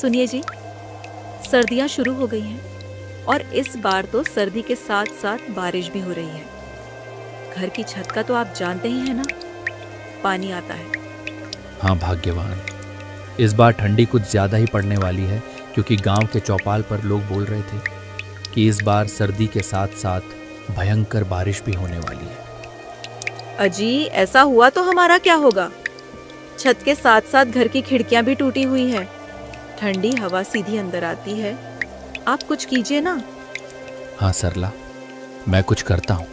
सुनिए जी, सर्दियाँ शुरू हो गई हैं और इस बार तो सर्दी के साथ साथ बारिश भी हो रही है। घर की छत का तो आप जानते ही हैं ना, पानी आता है। हाँ भाग्यवान, इस बार ठंडी कुछ ज़्यादा ही पड़ने वाली है, क्योंकि गांव के चौपाल पर लोग बोल रहे थे कि इस बार सर्दी के साथ साथ भयंकर बारिश भी होने वाली है। अजी, ऐसा हुआ तो हमारा क्या होगा? छत के साथ साथ घर की खिड़कियां भी टूटी हुई है, ठंडी हवा सीधी अंदर आती है। आप कुछ कीजिए ना। हाँ सरला, मैं कुछ करता हूँ।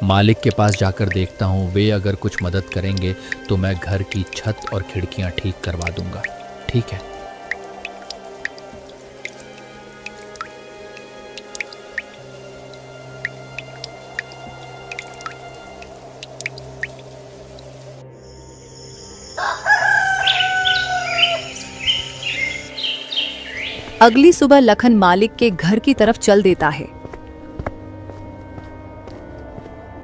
मालिक के पास जाकर देखता हूँ, वे अगर कुछ मदद करेंगे तो मैं घर की छत और खिड़कियाँ ठीक करवा दूंगा। ठीक है? अगली सुबह लखन मालिक के घर की तरफ चल देता है।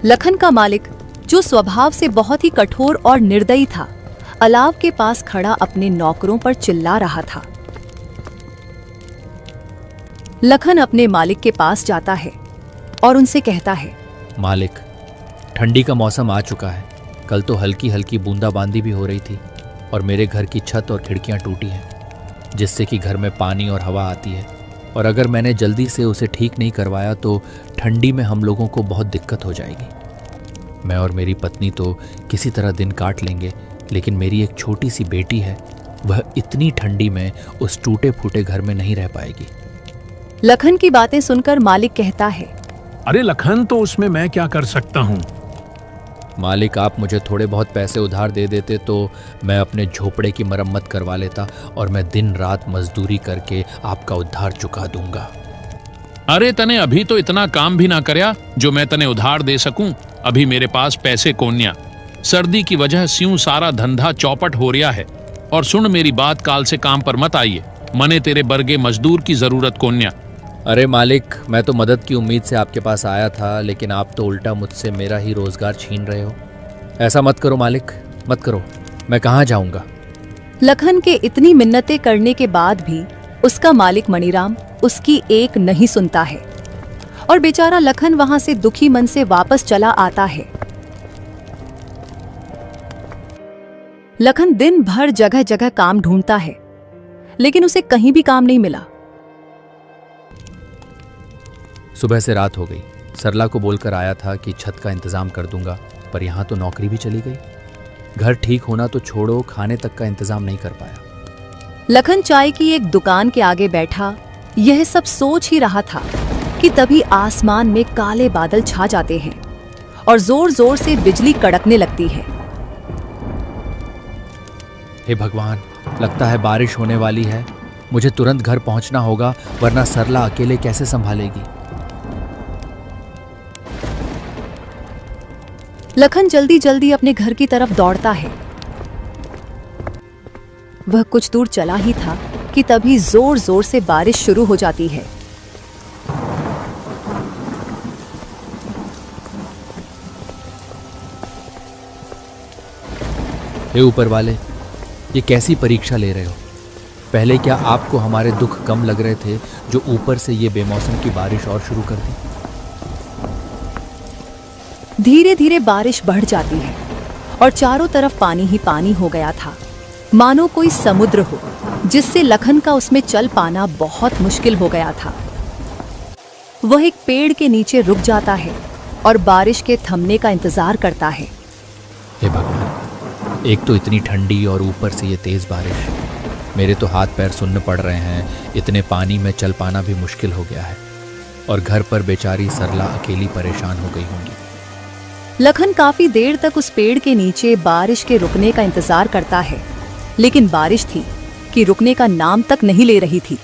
लखन का मालिक, जो स्वभाव से बहुत ही कठोर और निर्दयी था, अलाव के पास खड़ा अपने नौकरों पर चिल्ला रहा था। लखन अपने मालिक के पास जाता है और उनसे कहता है, मालिक, ठंडी का मौसम आ चुका है। कल तो हल्की हल्की बूंदाबांदी भी हो रही थी और मेरे घर की छत और खिड़कियां टूटी हैं, जिससे कि घर में पानी और हवा आती है। और अगर मैंने जल्दी से उसे ठीक नहीं करवाया तो ठंडी में हम लोगों को बहुत दिक्कत हो जाएगी। मैं और मेरी पत्नी तो किसी तरह दिन काट लेंगे, लेकिन मेरी एक छोटी सी बेटी है, वह इतनी ठंडी में उस टूटे फूटे घर में नहीं रह पाएगी। लखन की बातें सुनकर मालिक कहता है, अरे लखन, तो उसमें मैं क्या कर सकता हूँ? मालिक, आप मुझे थोड़े बहुत पैसे उधार दे देते तो मैं अपने झोपड़े की मरम्मत करवा लेता और मैं दिन रात मजदूरी करके आपका उधार चुका दूंगा। अरे तने अभी तो इतना काम भी ना करया जो मैं तने उधार दे सकूं। अभी मेरे पास पैसे कोन्या। सर्दी की वजह स्यूं सारा धंधा चौपट हो रहा है। और सुन मेरी बात, काल से काम पर मत आइए। मने तेरे बर्गे मजदूर की जरूरत कोन्या। अरे मालिक, मैं तो मदद की उम्मीद से आपके पास आया था, लेकिन आप तो उल्टा मुझसे मेरा ही रोजगार छीन रहे हो। ऐसा मत करो मालिक, मत करो। मैं कहाँ जाऊंगा? लखन के इतनी मिन्नतें करने के बाद भी उसका मालिक मणिराम उसकी एक नहीं सुनता है और बेचारा लखन वहां से दुखी मन से वापस चला आता है। लखन दिन भर जगह जगह काम ढूंढता है, लेकिन उसे कहीं भी काम नहीं मिला। सुबह से रात हो गई। सरला को बोलकर आया था कि छत का इंतजाम कर दूंगा, पर यहाँ तो नौकरी भी चली गई। घर ठीक होना तो छोड़ो, खाने तक का इंतजाम नहीं कर पाया। लखन चाय की एक दुकान के आगे बैठा यह सब सोच ही रहा था कि तभी आसमान में काले बादल छा जाते हैं और जोर जोर से बिजली कड़कने लगती है। हे भगवान, लगता है बारिश होने वाली है। मुझे तुरंत घर पहुंचना होगा, वरना सरला अकेले कैसे संभालेगी। लखन जल्दी जल्दी अपने घर की तरफ दौड़ता है। वह कुछ दूर चला ही था कि तभी जोर जोर से बारिश शुरू हो जाती है। हे ऊपर वाले, ये कैसी परीक्षा ले रहे हो? पहले क्या आपको हमारे दुख कम लग रहे थे, जो ऊपर से ये बेमौसम की बारिश और शुरू कर दी? धीरे धीरे बारिश बढ़ जाती है और चारों तरफ पानी ही पानी हो गया था, मानो कोई समुद्र हो, जिससे लखन का उसमें चल पाना बहुत मुश्किल हो गया था। वह एक पेड़ के नीचे रुक जाता है और बारिश के थमने का इंतजार करता है। हे भगवान, एक तो इतनी ठंडी और ऊपर से ये तेज बारिश। मेरे तो हाथ पैर सुन्न पड़ रहे हैं। इतने पानी में चल पाना भी मुश्किल हो गया है और घर पर बेचारी सरला अकेली परेशान हो गई होंगी। लखन काफी देर तक उस पेड़ के नीचे बारिश के रुकने का इंतजार करता है, लेकिन बारिश थी कि रुकने का नाम तक नहीं ले रही थी।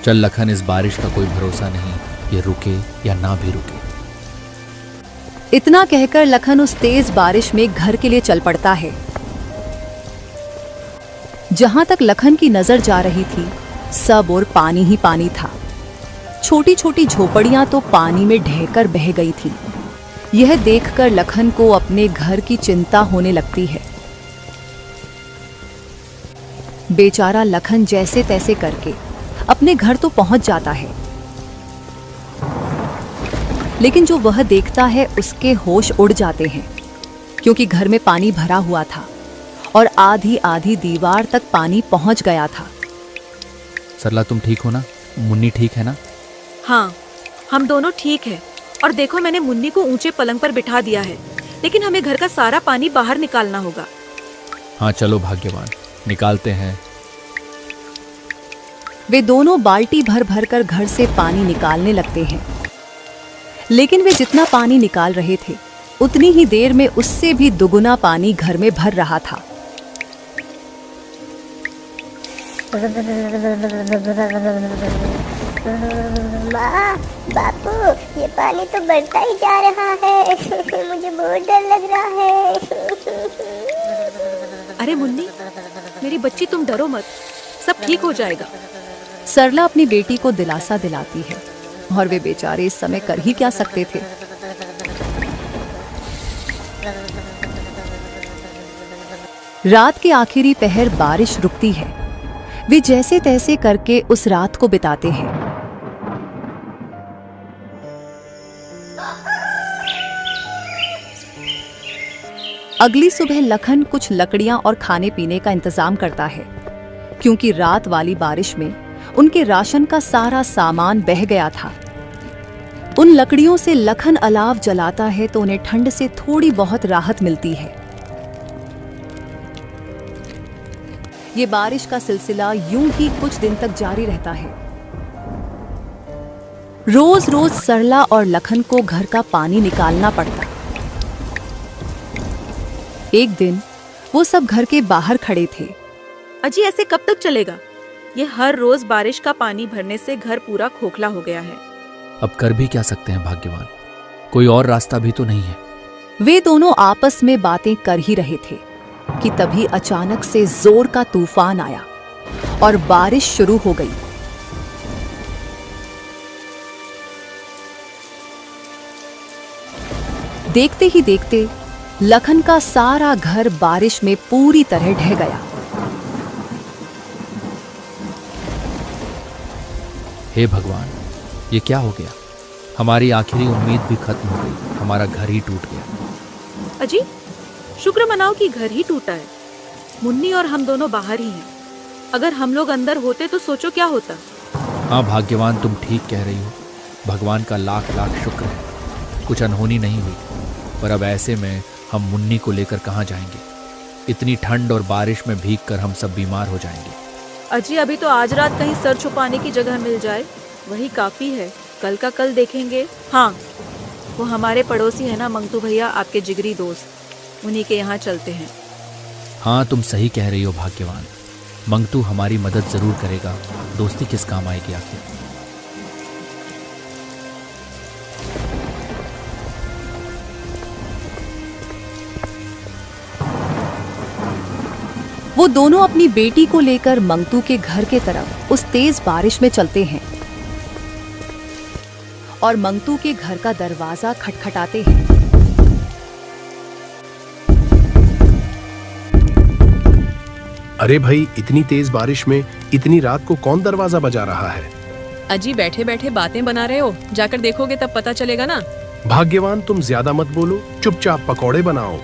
चल लखन, इस बारिश का कोई भरोसा नहीं, ये रुके या ना भी रुके। इतना कहकर लखन उस तेज बारिश में घर के लिए चल पड़ता है। जहां तक लखन की नजर जा रही थी, सब और पानी ही पानी था। छोटी छोटी झोपड़ियां तो पानी में ढहकर बह गई थी। यह देखकर लखन को अपने घर की चिंता होने लगती है बेचारा लखन जैसे तैसे करके अपने घर तो पहुंच जाता है, लेकिन जो वह देखता है उसके होश उड़ जाते हैं, क्योंकि घर में पानी भरा हुआ था और आधी आधी दीवार तक पानी पहुंच गया था। सरला तुम ठीक हो ना? मुन्नी ठीक है ना? हाँ, हम दोनों ठीक है। और देखो, मैंने मुन्नी को ऊंचे पलंग पर बिठा दिया है, लेकिन हमें घर का सारा पानी बाहर निकालना होगा। हाँ चलो भाग्यवान, निकालते हैं। वे दोनों बाल्टी भर भर कर घर से पानी निकालने लगते हैं, लेकिन वे जितना पानी निकाल रहे थे उतनी ही देर में उससे भी दुगुना पानी घर में भर रहा था। माँ, बापू, ये पानी तो बढ़ता ही जा रहा है। मुझे बहुत डर लग रहा है। अरे मुन्नी, मेरी बच्ची, तुम डरो मत, सब ठीक हो जाएगा। सरला अपनी बेटी को दिलासा दिलाती है, और वे बेचारे इस समय कर ही क्या सकते थे। रात के आखिरी पहर बारिश रुकती है। वे जैसे तैसे करके उस रात को बिताते हैं। अगली सुबह लखन कुछ लकड़ियां और खाने पीने का इंतजाम करता है, क्योंकि रात वाली बारिश में उनके राशन का सारा सामान बह गया था। उन लकड़ियों से लखन अलाव जलाता है तो उन्हें ठंड से थोड़ी बहुत राहत मिलती है। ये बारिश का सिलसिला यूं ही कुछ दिन तक जारी रहता है। रोज रोज सरला और लखन को घर का पानी निकालना पड़ता। एक दिन वो सब घर के बाहर खड़े थे। अजी, ऐसे कब तक चलेगा? ये हर रोज बारिश का पानी भरने से घर पूरा खोखला हो गया है। अब कर भी क्या सकते हैं भाग्यवान, कोई और रास्ता भी तो नहीं है। वे दोनों आपस में बातें कर ही रहे थे कि तभी अचानक से जोर का तूफान आया और बारिश शुरू हो गई। देखते ही देखते लखन का सारा घर बारिश में पूरी तरह ढह गया। हे भगवान, ये क्या हो गया? हमारी आखिरी उम्मीद भी खत्म हो गई, हमारा घर ही टूट गया। अजी, शुक्र मनाओ कि घर ही टूटा है। मुन्नी और हम दोनों बाहर ही हैं। अगर हम लोग अंदर होते तो सोचो क्या होता। हाँ भाग्यवान, तुम ठीक कह रही हो। भगवान का लाख लाख शुक्र है, कुछ अनहोनी नहीं हुई। पर अब ऐसे में हम मुन्नी को लेकर कहाँ जाएंगे? इतनी ठंड और बारिश में भीगकर हम सब बीमार हो जाएंगे। अजी, अभी तो आज रात कहीं सर छुपाने की जगह मिल जाए, वही काफी है। कल का कल देखेंगे। हाँ, वो हमारे पड़ोसी है ना मंगतू भैया, आपके जिगरी दोस्त, उन्हीं के यहाँ चलते हैं। हाँ, तुम सही कह रही हो भाग्यवान। मंगतू हमारी मदद जरूर करेगा, दोस्ती किस काम आएगी आखिर। वो दोनों अपनी बेटी को लेकर मंगतू के घर के तरफ उस तेज बारिश में चलते हैं और मंगतू के घर का दरवाजा खटखटाते हैं। अरे भाई, इतनी तेज बारिश में इतनी रात को कौन दरवाजा बजा रहा है? अजी, बैठे बैठे बातें बना रहे हो, जाकर देखोगे तब पता चलेगा ना। भाग्यवान, तुम ज्यादा मत बोलो, चुपचाप पकौड़े बनाओ।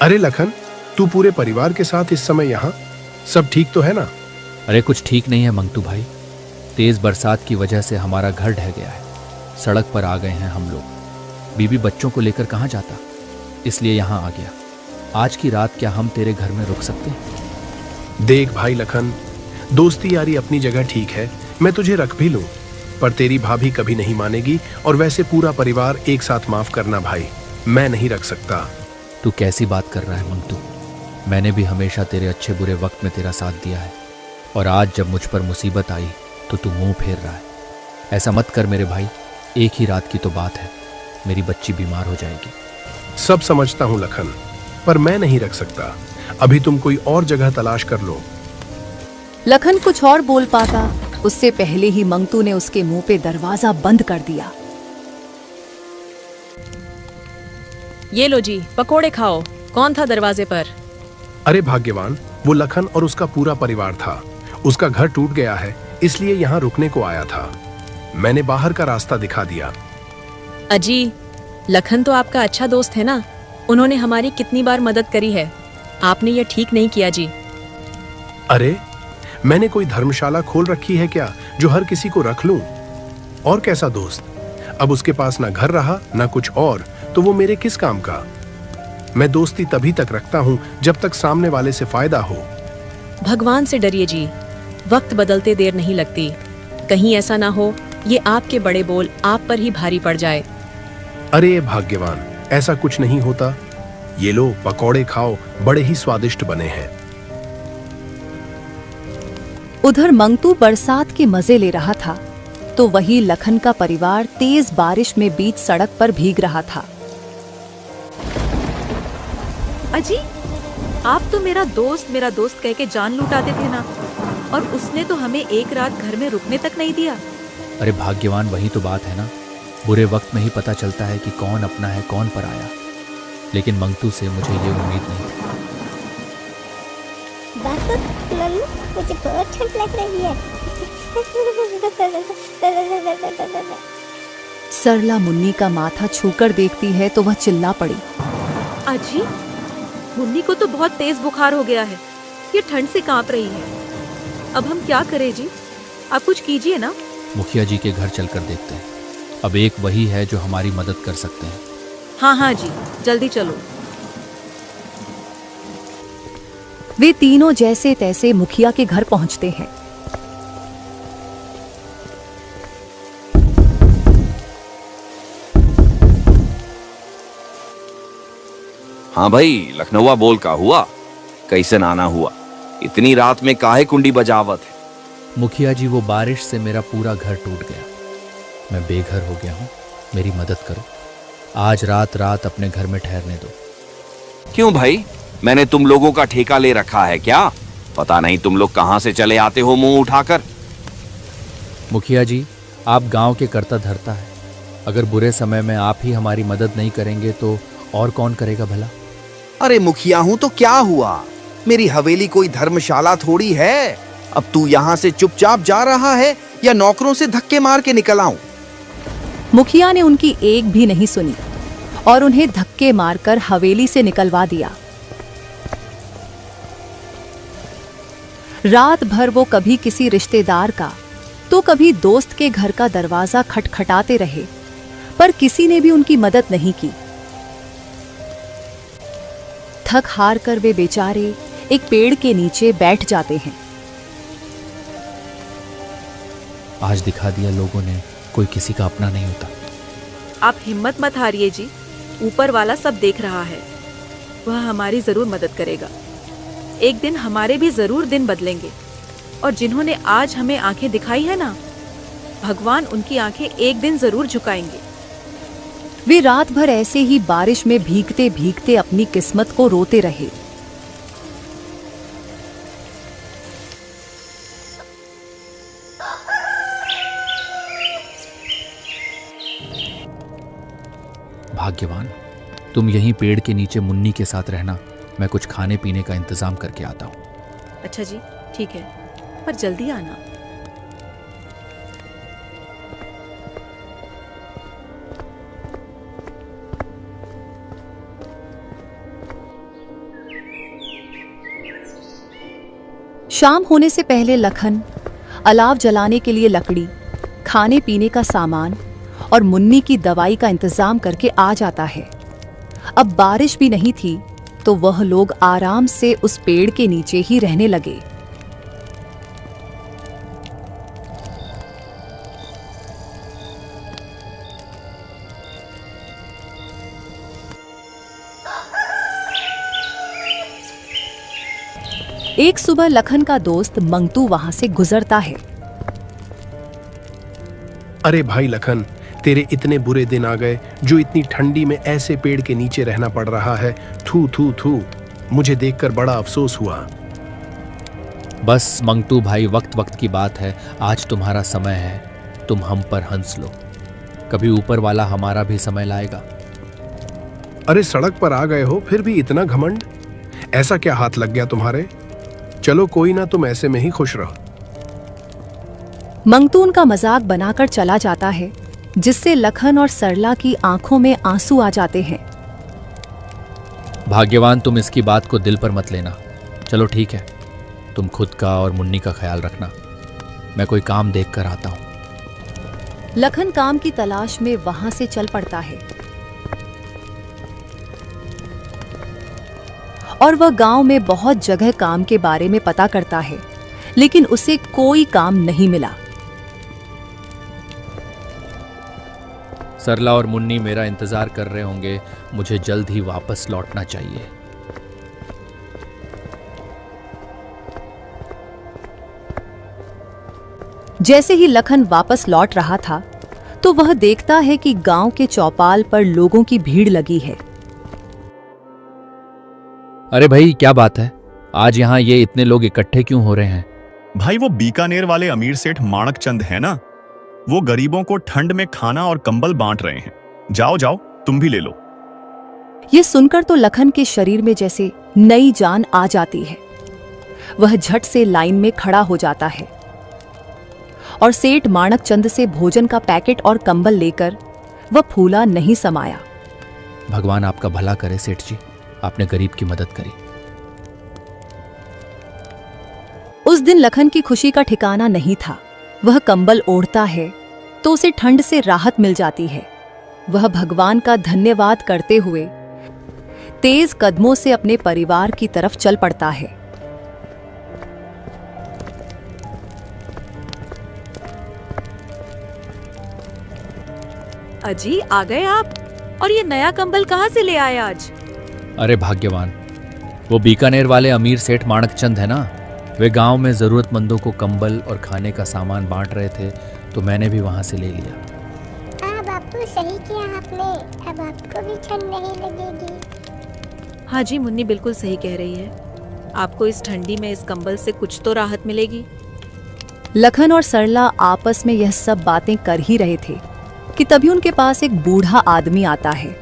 अरे लखन, तू पूरे परिवार के साथ इस समय यहाँ? सब ठीक तो है ना? अरे कुछ ठीक नहीं है मंगतू भाई। तेज बरसात की वजह से हमारा घर ढह गया है, सड़क पर आ गए हैं हम लोग। बीबी बच्चों को लेकर कहाँ जाता, इसलिए यहाँ आ गया। आज की रात क्या हम तेरे घर में रुक सकते हैं? देख भाई लखन, दोस्ती यारी अपनी जगह ठीक है, मैं तुझे रख भी लूं, पर तेरी भाभी कभी नहीं मानेगी। और वैसे पूरा परिवार एक साथ माफ करना भाई, मैं नहीं रख सकता। तू कैसी बात कर रहा है मंगतू? मैंने भी हमेशा तेरे अच्छे बुरे वक्त में तेरा साथ दिया है, और आज जब मुझ पर मुसीबत आई तो तू मुंह फेर रहा है। ऐसा मत कर मेरे भाई, एक ही रात की तो बात है, मेरी बच्ची बीमार हो जाएगी। सब समझता हूँ लखन, पर मैं नहीं रख सकता। अभी तुम कोई और जगह तलाश कर लो। लखन कुछ और बोल पाता, उससे पहले ही मंगतू ने उसके मुंह पे दरवाजा बंद कर दिया। ये लो जी, पकोड़े खाओ। कौन था दरवाजे पर? अरे भाग्यवान, वो लखन और उसका पूरा परिवार था। उसका घर टूट गया है, इसलिए यहाँ रुकने को आया था। मैंने बाहर का रास्ता दिखा दिया। अजी, लखन तो आपका अच्छा दोस्त है ना। उन्होंने हमारी कितनी बार मदद करी है। आपने ये ठीक नहीं किया जी। अरे, मैंने कोई धर्मशाला खोल रखी है क्या जो हर किसी को रख लूं? और कैसा दोस्त? अब उसके पास ना घर रहा ना कुछ और, तो वो मेरे किस काम का? मैं दोस्ती तभी तक रखता हूं जब तक सामने वाले से फायदा हो। भगवान से डरिए जी, वक्त बदलते देर नहीं लगती। कहीं ऐसा ना हो ये आपके बड़े बोल आप पर ही भारी पड़ जाए। अरे भाग्यवान, ऐसा कुछ नहीं होता। ये लो पकौड़े खाओ, बड़े ही स्वादिष्ट बने हैं। उधर मंगतू बरसात के मजे ले रहा था तो वही लखन का परिवार तेज बारिश में बीच सड़क पर भीग रहा था। अजी, आप तो मेरा दोस्त कह के जान लुटाते थे ना, और उसने तो हमें एक रात घर में रुकने तक नहीं दिया। अरे भाग्यवान, वही तो बात है ना। बुरे वक्त में ही पता चलता है कि कौन अपना है कौन पराया। लेकिन मंगतू से मुझे ये उम्मीद नहीं थी। बापू, मम्मी, मुझे बहुत ठंड लग रही है। सरला मुन्नी का माथा छूकर देखती है तो वह चिल्ला पड़ी। अजी, मुन्नी को तो बहुत तेज बुखार हो गया है। ये ठंड से कांप रही है। अब हम क्या करें जी? आप कुछ कीजिए ना। मुखिया जी के घर चलकर देखते हैं। अब एक वही है जो हमारी मदद कर सकते हैं। हाँ हाँ जी, जल्दी चलो। वे तीनों जैसे तैसे मुखिया के घर पहुंचते हैं। हाँ भाई, लखनऊआ बोल का हुआ? कैसे नाना हुआ? इतनी रात में काहे कुंडी बजावत है? मुखिया जी, वो बारिश से मेरा पूरा घर टूट गया। मैं बेघर हो गया हूँ, मेरी मदद करो। आज रात अपने घर में ठहरने दो। क्यों भाई, मैंने तुम लोगों का ठेका ले रखा है क्या? पता नहीं तुम लोग कहां से चले आते हो मुंह उठाकर। मुखिया जी, आप गांव के करता धरता है। अगर बुरे समय में आप ही हमारी मदद नहीं करेंगे तो और कौन करेगा भला? अरे मुखिया हूं तो क्या हुआ? मेरी हवेली कोई धर्मशाला थोड़ी है। अब तू यहाँ से चुपचाप जा रहा है या नौकरों से धक्के मार के निकल आऊं? मुखिया ने उनकी एक भी नहीं सुनी और उन्हें धक्के मारकर हवेली से निकलवा दिया। रात भर वो कभी किसी रिश्तेदार का तो कभी दोस्त के घर का दरवाजा खटखटाते रहे, पर किसी ने भी उनकी मदद नहीं की। थक हार कर वे बेचारे एक पेड़ के नीचे बैठ जाते हैं। आज दिखा दिया लोगों ने, कोई किसी का अपना नहीं होता। आप हिम्मत मत हारिए जी, ऊपर वाला सब देख रहा है। वह हमारी जरूर मदद करेगा। एक दिन हमारे भी जरूर दिन बदलेंगे, और जिन्होंने आज हमें आंखें दिखाई है ना, भगवान उनकी आंखें एक दिन जरूर झुकाएंगे। वे रात भर ऐसे ही बारिश में भीगते भीगते अपनी किस्मत को रोते रहे। भाग्यवान, तुम यहीं पेड़ के नीचे मुन्नी के साथ रहना। मैं कुछ खाने पीने का इंतजाम करके आता हूँ। अच्छा जी, ठीक है, पर जल्दी आना। शाम होने से पहले लखन अलाव जलाने के लिए लकड़ी, खाने पीने का सामान और मुन्नी की दवाई का इंतजाम करके आ जाता है। अब बारिश भी नहीं थी तो वह लोग आराम से उस पेड़ के नीचे ही रहने लगे। एक सुबह लखन का दोस्त मंगतू वहां से गुजरता है। अरे भाई लखन, तेरे इतने बुरे दिन आ गए जो इतनी ठंडी में ऐसे पेड़ के नीचे रहना पड़ रहा है। थू थू थू, मुझे देखकर बड़ा अफसोस हुआ। बस मंगतू भाई, वक्त वक्त की बात है। आज तुम्हारा समय है, तुम हम पर हंस लो। कभी ऊपर वाला हमारा भी समय लाएगा। अरे सड़क पर आ गए हो फिर भी इतना घमंड? ऐसा क्या हाथ लग गया तुम्हारे? चलो कोई ना, तुम ऐसे में ही खुश रहो। मंगतू उनका मजाक बनाकर चला जाता है, जिससे लखन और सरला की आंखों में आंसू आ जाते हैं। भाग्यवान, तुम इसकी बात को दिल पर मत लेना। चलो ठीक है, तुम खुद का और मुन्नी का ख्याल रखना। मैं कोई काम देख कर आता हूँ। लखन काम की तलाश में वहां से चल पड़ता है और वह गांव में बहुत जगह काम के बारे में पता करता है, लेकिन उसे कोई काम नहीं मिला। सरला और मुन्नी मेरा इंतजार कर रहे होंगे, मुझे जल्द ही वापस लौटना चाहिए। जैसे ही लखन वापस लौट रहा था तो वह देखता है कि गांव के चौपाल पर लोगों की भीड़ लगी है। अरे भाई, क्या बात है? आज यहाँ ये इतने लोग इकट्ठे क्यों हो रहे हैं? भाई, वो बीकानेर वाले अमीर सेठ माणक चंद है ना, वो गरीबों को ठंड में खाना और कंबल बांट रहे हैं। जाओ जाओ, तुम भी ले लो। ये सुनकर तो लखन के शरीर में जैसे नई जान आ जाती है। वह झट से लाइन में खड़ा हो जाता है और सेठ माणक चंद से भोजन का पैकेट और कंबल लेकर वह फूला नहीं समाया। भगवान आपका भला करे सेठ जी, आपने गरीब की मदद करी। उस दिन लखन की खुशी का ठिकाना नहीं था। वह कंबल ओढ़ता है तो उसे ठंड से राहत मिल जाती है। वह भगवान का धन्यवाद करते हुए तेज कदमों से अपने परिवार की तरफ चल पड़ता है। अजी, आ गए आप? और ये नया कंबल कहाँ से ले आए आज? अरे भाग्यवान, वो बीकानेर वाले अमीर सेठ माणक चंद है ना, वे गांव में जरूरतमंदों को कंबल और खाने का सामान बांट रहे थे, तो मैंने भी वहां से ले लिया। हाँ बापू, सही किया आपने। अब आपको भी ठंड नहीं लगेगी। हाँ जी, मुन्नी बिल्कुल सही कह रही है। आपको इस ठंडी में इस कंबल से कुछ तो राहत मिलेगी। लखन और सरला आपस में यह सब बातें कर ही रहे थे कि तभी उनके पास एक बूढ़ा आदमी आता है।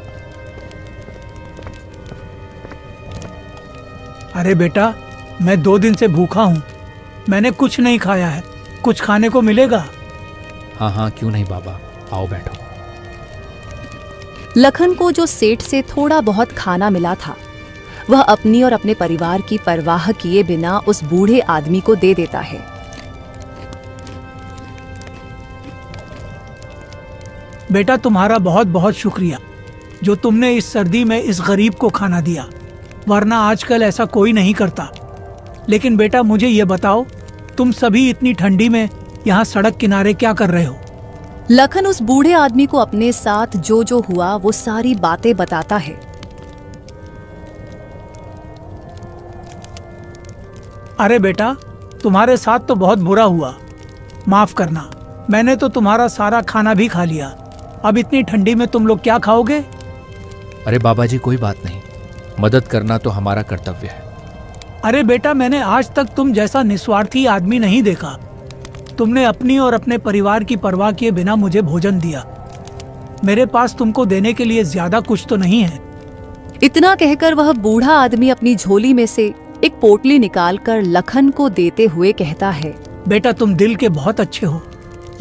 अरे बेटा, मैं 2 दिन से भूखा हूँ, मैंने कुछ नहीं खाया है, कुछ खाने को मिलेगा? हाँ हाँ, क्यों नहीं बाबा, आओ बैठो। लखन को जो सेठ से थोड़ा बहुत खाना मिला था, वह अपनी और अपने परिवार की परवाह किए बिना उस बूढ़े आदमी को दे देता है। बेटा, तुम्हारा बहुत बहुत शुक्रिया जो तुमने इस सर्दी में इस गरीब को खाना दिया, वरना आजकल ऐसा कोई नहीं करता। लेकिन बेटा, मुझे ये बताओ, तुम सभी इतनी ठंडी में यहाँ सड़क किनारे क्या कर रहे हो? लखन उस बूढ़े आदमी को अपने साथ जो जो हुआ वो सारी बातें बताता है। अरे बेटा, तुम्हारे साथ तो बहुत बुरा हुआ, माफ करना। मैंने तो तुम्हारा सारा खाना भी खा लिया। अब इतनी ठंडी में तुम लोग क्या खाओगे? अरे बाबा जी, कोई बात नहीं, मदद करना तो हमारा कर्तव्य है। अरे बेटा, मैंने आज तक तुम जैसा निस्वार्थी आदमी नहीं देखा। तुमने अपनी और अपने परिवार की परवाह किए बिना मुझे भोजन दिया। मेरे पास तुमको देने के लिए ज्यादा कुछ तो नहीं है। इतना कहकर वह बूढ़ा आदमी अपनी झोली में से एक पोटली निकालकर लखन को देते हुए कहता है, बेटा, तुम दिल के बहुत अच्छे हो।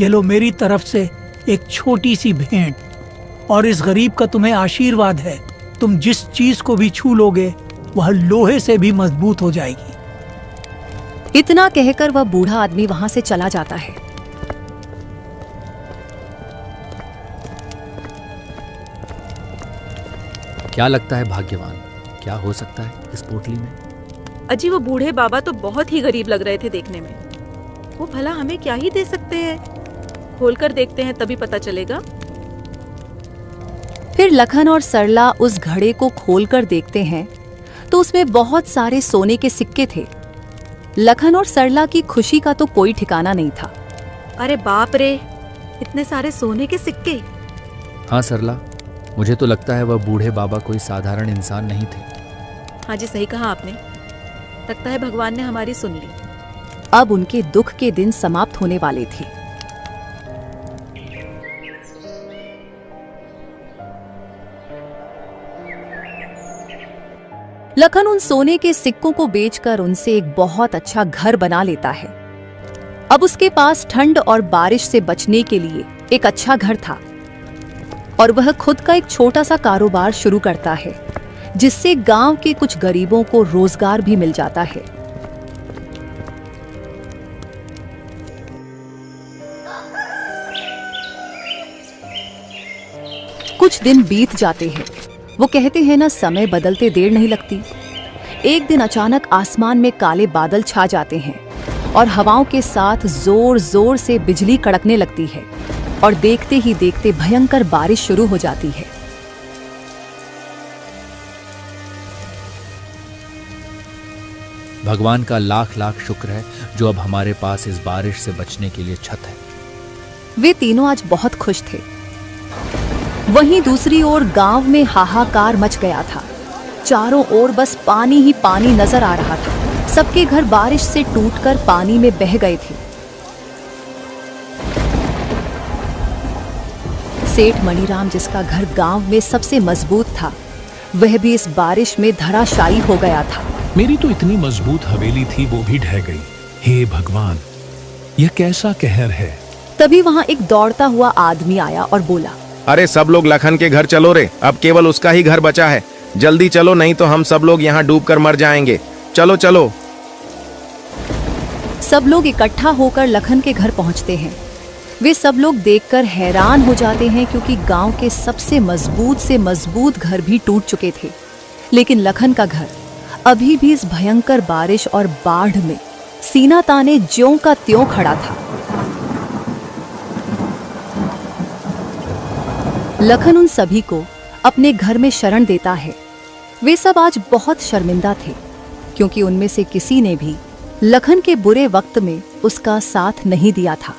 ये लो, मेरी तरफ से एक छोटी सी भेंट, और इस गरीब का तुम्हें आशीर्वाद है। तुम जिस चीज को भी छू लोगे वह लोहे से भी मजबूत हो जाएगी। इतना कहकर वह बूढ़ा आदमी वहां से चला जाता है। क्या लगता है भाग्यवान, क्या हो सकता है इस पोटली में? अजी, वो बूढ़े बाबा तो बहुत ही गरीब लग रहे थे देखने में। वो भला हमें क्या ही दे सकते हैं? खोलकर देखते हैं, तभी पता चलेगा। फिर लखन और सरला उस घड़े को खोलकर देखते हैं तो उसमें बहुत सारे सोने के सिक्के थे। लखन और सरला की खुशी का तो कोई ठिकाना नहीं था। अरे बाप रे, इतने सारे सोने के सिक्के! हाँ सरला, मुझे तो लगता है वह बूढ़े बाबा कोई साधारण इंसान नहीं थे। हाँ जी, सही कहा आपने। लगता है भगवान ने हमारी सुन ली। अब उनके दुख के दिन समाप्त होने वाले थे। लखन उन सोने के सिक्कों को बेचकर उनसे एक बहुत अच्छा घर बना लेता है। अब उसके पास ठंड और बारिश से बचने के लिए एक अच्छा घर था और वह खुद का एक छोटा सा कारोबार शुरू करता है, जिससे गांव के कुछ गरीबों को रोजगार भी मिल जाता है। कुछ दिन बीत जाते हैं। वो कहते हैं ना, समय बदलते देर नहीं लगती। एक दिन अचानक आसमान में काले बादल छा जाते हैं और हवाओं के साथ जोर जोर से बिजली कड़कने लगती है और देखते ही देखते भयंकर बारिश शुरू हो जाती है। भगवान का लाख लाख शुक्र है जो अब हमारे पास इस बारिश से बचने के लिए छत है। वे तीनों आज बहुत खुश थे। वहीं दूसरी ओर गांव में हाहाकार मच गया था। चारों ओर बस पानी ही पानी नजर आ रहा था। सबके घर बारिश से टूटकर पानी में बह गए थे। सेठ मणिराम, जिसका घर गांव में सबसे मजबूत था, वह भी इस बारिश में धराशायी हो गया था। मेरी तो इतनी मजबूत हवेली थी, वो भी ढह गई। हे भगवान, यह कैसा कहर है। तभी वहां एक दौड़ता हुआ आदमी आया और बोला, अरे सब लोग लखन के घर चलो रे, अब केवल उसका ही घर बचा है। जल्दी चलो, नहीं तो हम सब लोग यहाँ डूबकर मर जाएंगे। चलो चलो। सब लोग इकट्ठा होकर लखन के घर पहुंचते हैं। वे सब लोग देखकर हैरान हो जाते हैं, क्योंकि गांव के सबसे मजबूत से मजबूत घर भी टूट चुके थे, लेकिन लखन का घर अभी भी इस भयंकर बारिश और बाढ़ में सीना ताने ज्यों का त्यों खड़ा था। लखन उन सभी को अपने घर में शरण देता है। वे सब आज बहुत शर्मिंदा थे, क्योंकि उनमें से किसी ने भी लखन के बुरे वक्त में उसका साथ नहीं दिया था।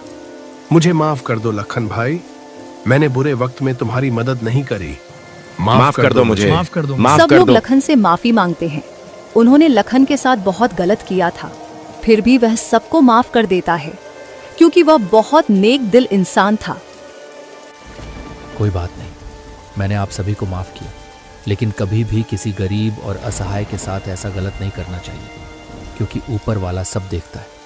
मुझे माफ कर दो लखन भाई, मैंने बुरे वक्त में तुम्हारी मदद नहीं करी। माफ कर दो मुझे। माफ कर दो। सब लोग लखन से माफी मांगते हैं। उन्होंने लखन के साथ बहुत गलत किया था, फिर भी वह सबको माफ कर देता है, क्योंकि वह बहुत नेक दिल इंसान था। कोई बात नहीं, मैंने आप सभी को माफ किया, लेकिन कभी भी किसी गरीब और असहाय के साथ ऐसा गलत नहीं करना चाहिए, क्योंकि ऊपर वाला सब देखता है।